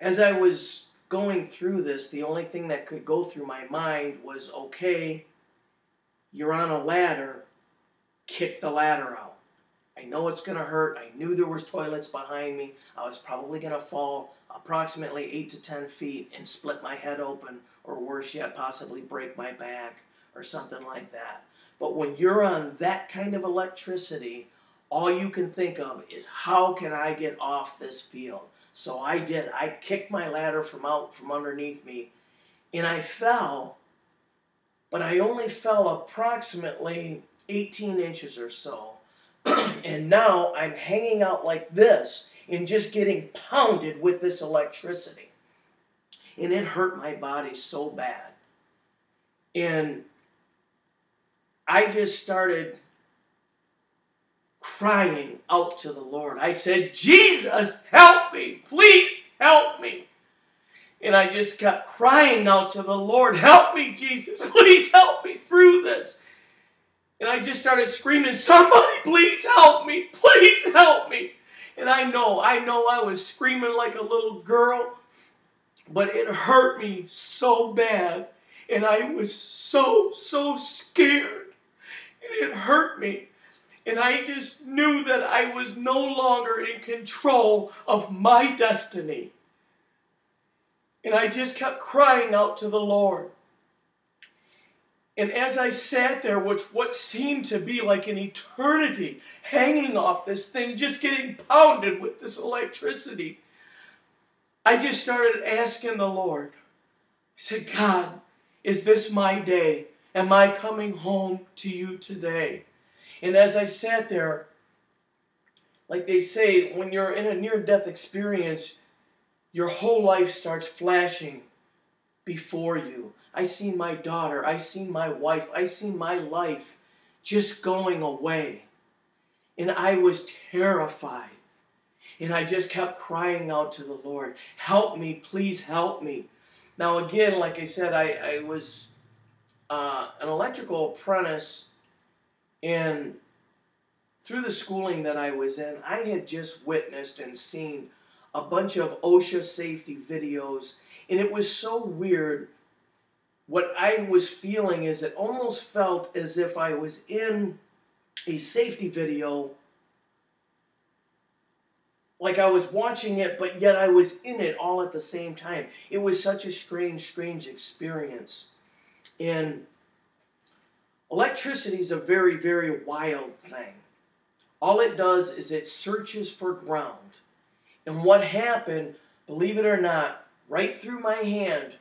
as I was going through this, the only thing that could go through my mind was, okay, you're on a ladder, kick the ladder out. I know it's going to hurt. I knew there was toilets behind me. I was probably going to fall approximately 8 to 10 feet and split my head open, or worse yet, possibly break my back or something like that. But when you're on that kind of electricity, all you can think of is, how can I get off this field? So I did. I kicked my ladder from underneath me, and I fell, but I only fell approximately 18 inches or so. And now I'm hanging out like this and just getting pounded with this electricity. And it hurt my body so bad. And I just started crying out to the Lord. I said, Jesus, help me. Please help me. And I just kept crying out to the Lord, help me, Jesus. Please help me through this. And I just started screaming, somebody please help me. Please help me. And I know I was screaming like a little girl, but it hurt me so bad. And I was so scared. And it hurt me. And I just knew that I was no longer in control of my destiny. And I just kept crying out to the Lord. And as I sat there, what seemed to be like an eternity, hanging off this thing, just getting pounded with this electricity, I just started asking the Lord. I said, God, is this my day? Am I coming home to you today? And as I sat there, like they say, when you're in a near-death experience, your whole life starts flashing before you. I seen my daughter, I seen my wife, I seen my life just going away. And I was terrified. And I just kept crying out to the Lord, help me, please help me. Now again, like I said, I was an electrical apprentice, and through the schooling that I was in, I had just witnessed and seen a bunch of OSHA safety videos, and it was so weird. What I was feeling is it almost felt as if I was in a safety video, like I was watching it, but yet I was in it all at the same time. It was such a strange experience. And electricity is a very wild thing. All it does is it searches for ground. And what happened, believe it or not, right through my hand,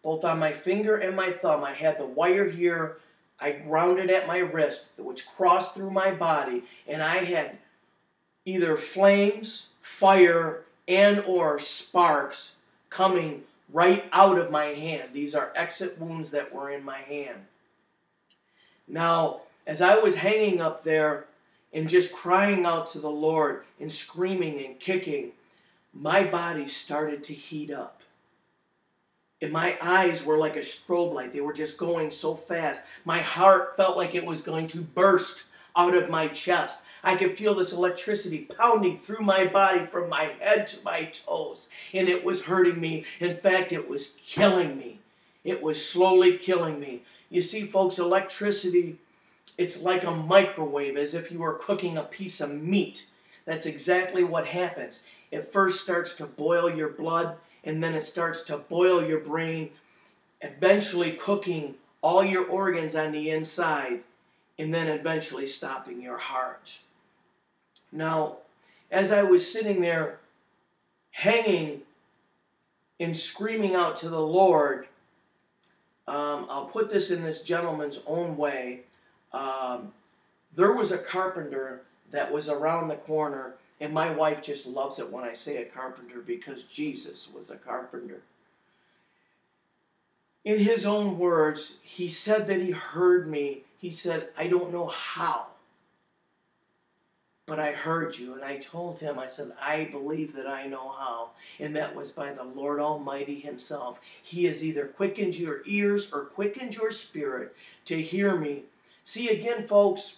both on my finger and my thumb, I had the wire here, I grounded at my wrist, which crossed through my body, and I had either flames, fire, and or sparks coming right out of my hand. These are exit wounds that were in my hand. Now, as I was hanging up there and just crying out to the Lord and screaming and kicking, my body started to heat up. And my eyes were like a strobe light. They were just going so fast. My heart felt like it was going to burst out of my chest. I could feel this electricity pounding through my body from my head to my toes. And it was hurting me. In fact, it was killing me. It was slowly killing me. You see, folks, electricity, it's like a microwave, as if you were cooking a piece of meat. That's exactly what happens. It first starts to boil your blood, and then it starts to boil your brain, eventually cooking all your organs on the inside, and then eventually stopping your heart. Now, as I was sitting there hanging and screaming out to the Lord, I'll put this in this gentleman's own way. There was a carpenter that was around the corner, and my wife just loves it when I say a carpenter because Jesus was a carpenter. In his own words, he said that he heard me. He said, I don't know how, but I heard you. And I told him, I said, I believe that I know how. And that was by the Lord Almighty himself. He has either quickened your ears or quickened your spirit to hear me. See, again, folks,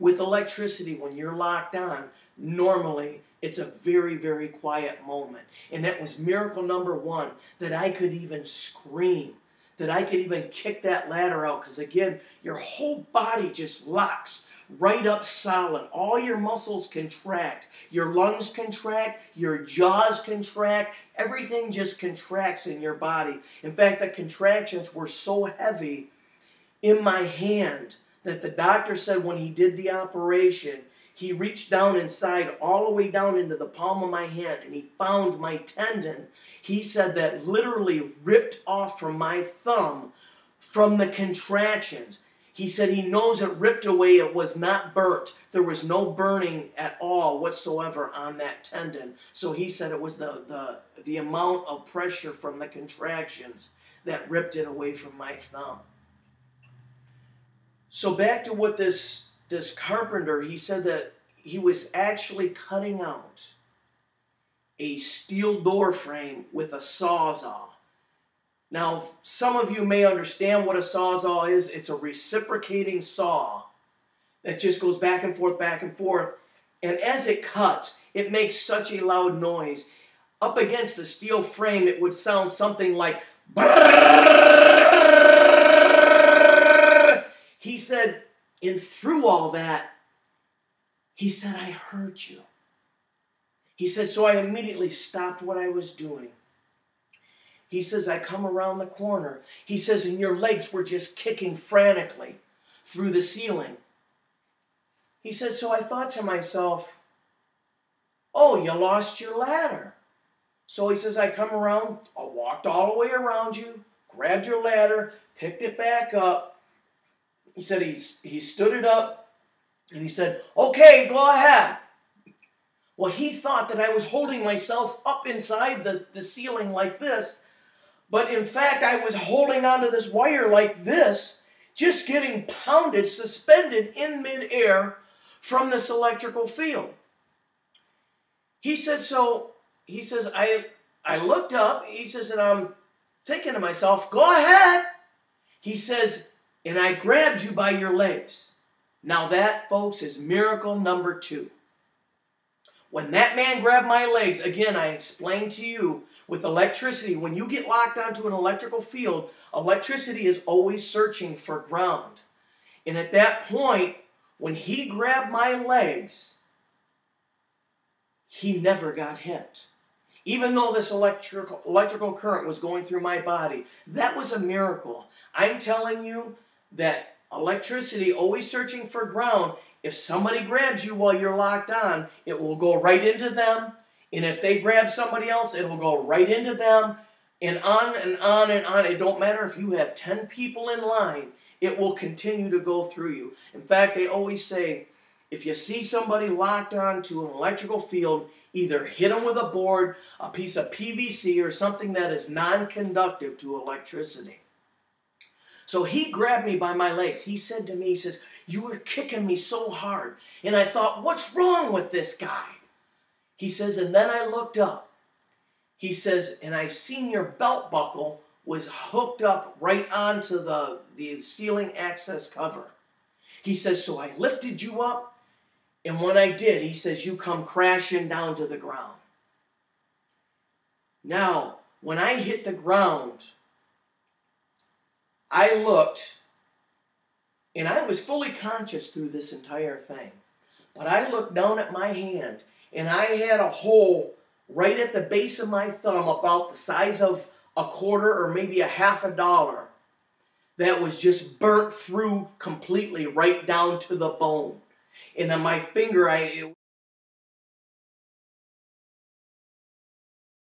with electricity, when you're locked on, normally It's a very, very quiet moment. And that was miracle number one, that I could even scream, that I could even kick that ladder out. Because again, your whole body just locks right up solid. All your muscles contract. Your lungs contract. Your jaws contract. Everything just contracts in your body. In fact, the contractions were so heavy in my hand that the doctor said when he did the operation, he reached down inside, all the way down into the palm of my hand, and he found my tendon. He said that literally ripped off from my thumb from the contractions. He said he knows it ripped away. It was not burnt. There was no burning at all whatsoever on that tendon. So he said it was the amount of pressure from the contractions that ripped it away from my thumb. So back to what this carpenter, he said that he was actually cutting out a steel door frame with a sawzall. Now, some of you may understand what a sawzall is. It's a reciprocating saw that just goes back and forth, back and forth. And as it cuts, it makes such a loud noise. Up against a steel frame, it would sound something like He said, and through all that, he said, I heard you. He said, so I immediately stopped what I was doing. He says, I come around the corner. He says, and your legs were just kicking frantically through the ceiling. He said, so I thought to myself, oh, you lost your ladder. So he says, I come around, I walked all the way around you, grabbed your ladder, picked it back up. He said he stood it up, and he said, okay, go ahead. Well, he thought that I was holding myself up inside the ceiling like this, but in fact, I was holding onto this wire like this, just getting pounded, suspended in midair from this electrical field. He said, I looked up, he says, and I'm thinking to myself, go ahead. He says, and I grabbed you by your legs. Now that, folks, is miracle number two. When that man grabbed my legs, again, I explained to you, with electricity, when you get locked onto an electrical field, electricity is always searching for ground. And at that point, when he grabbed my legs, he never got hit. Even though this electrical current was going through my body, that was a miracle. I'm telling you that electricity, always searching for ground, if somebody grabs you while you're locked on, it will go right into them. And if they grab somebody else, it will go right into them. And on and on and on. It don't matter if you have 10 people in line, it will continue to go through you. In fact, they always say, if you see somebody locked onto an electrical field, either hit them with a board, a piece of PVC, or something that is non-conductive to electricity. So he grabbed me by my legs. He said to me, he says, you were kicking me so hard. And I thought, what's wrong with this guy? He says, and then I looked up. He says, and I seen your belt buckle was hooked up right onto the ceiling access cover. He says, so I lifted you up, and when I did, he says, you come crashing down to the ground. Now, when I hit the ground, I looked, and I was fully conscious through this entire thing. But I looked down at my hand, and I had a hole right at the base of my thumb about the size of a quarter or maybe a $50 that was just burnt through completely right down to the bone. And on my finger,